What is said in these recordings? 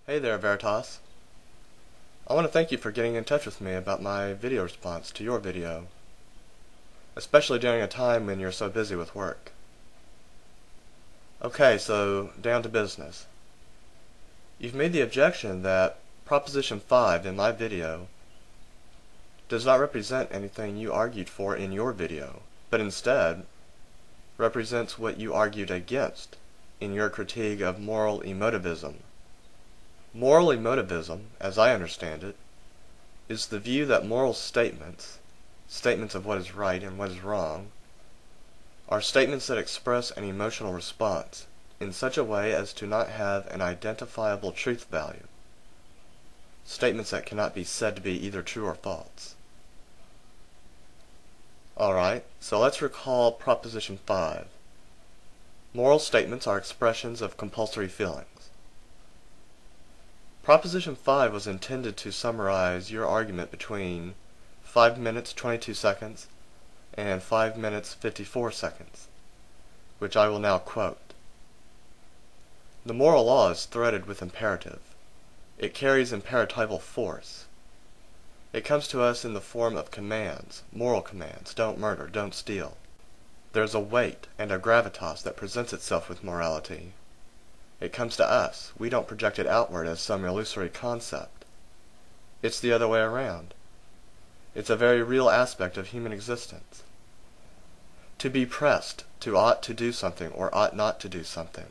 Hey there, Veritas. I want to thank you for getting in touch with me about my video response to your video, especially during a time when you're so busy with work. Okay, so down to business. You've made the objection that Proposition 5 in my video does not represent anything you argued for in your video, but instead represents what you argued against in your critique of moral emotivism. Moral emotivism, as I understand it, is the view that moral statements of what is right and what is wrong, are statements that express an emotional response in such a way as to not have an identifiable truth value, statements that cannot be said to be either true or false. Alright, so let's recall Proposition 5. Moral statements are expressions of compulsory feelings. Proposition 5 was intended to summarize your argument between 5 minutes 22 seconds and 5 minutes 54 seconds, which I will now quote. The moral law is threaded with imperative. It carries imperatival force. It comes to us in the form of commands, moral commands: don't murder, don't steal. There's a weight and a gravitas that presents itself with morality. It comes to us. We don't project it outward as some illusory concept. It's the other way around. It's a very real aspect of human existence. To be pressed to ought to do something or ought not to do something.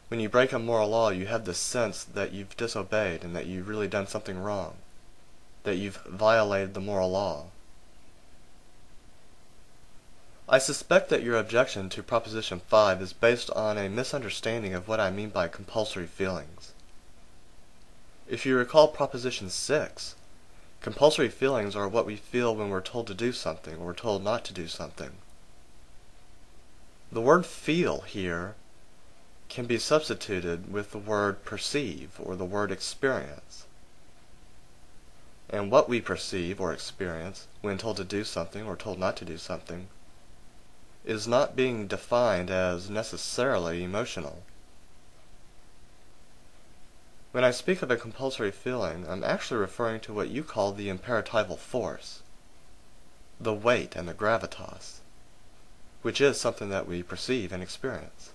When you break a moral law, you have the sense that you've disobeyed and that you've really done something wrong, that you've violated the moral law. I suspect that your objection to Proposition 5 is based on a misunderstanding of what I mean by compulsory feelings. If you recall Proposition 6, compulsory feelings are what we feel when we're told to do something or we're told not to do something. The word feel here can be substituted with the word perceive or the word experience. And what we perceive or experience when told to do something or told not to do something is not being defined as necessarily emotional. When I speak of a compulsory feeling, I'm actually referring to what you call the imperatival force, the weight and the gravitas, which is something that we perceive and experience.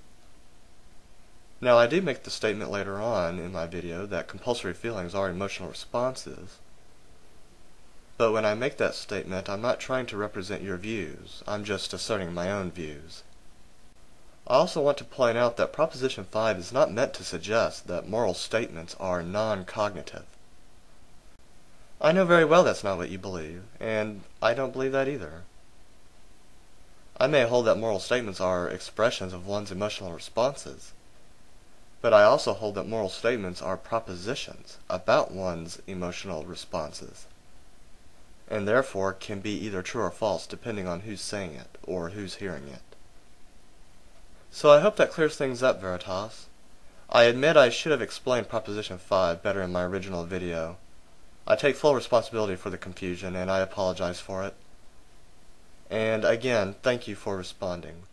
Now, I do make the statement later on in my video that compulsory feelings are emotional responses, but when I make that statement, I'm not trying to represent your views. I'm just asserting my own views. I also want to point out that Proposition 5 is not meant to suggest that moral statements are non-cognitive. I know very well that's not what you believe, and I don't believe that either. I may hold that moral statements are expressions of one's emotional responses, but I also hold that moral statements are propositions about one's emotional responses, and therefore can be either true or false depending on who's saying it or who's hearing it. So I hope that clears things up, Veritas. I admit I should have explained Proposition 5 better in my original video. I take full responsibility for the confusion, and I apologize for it. And again, thank you for responding.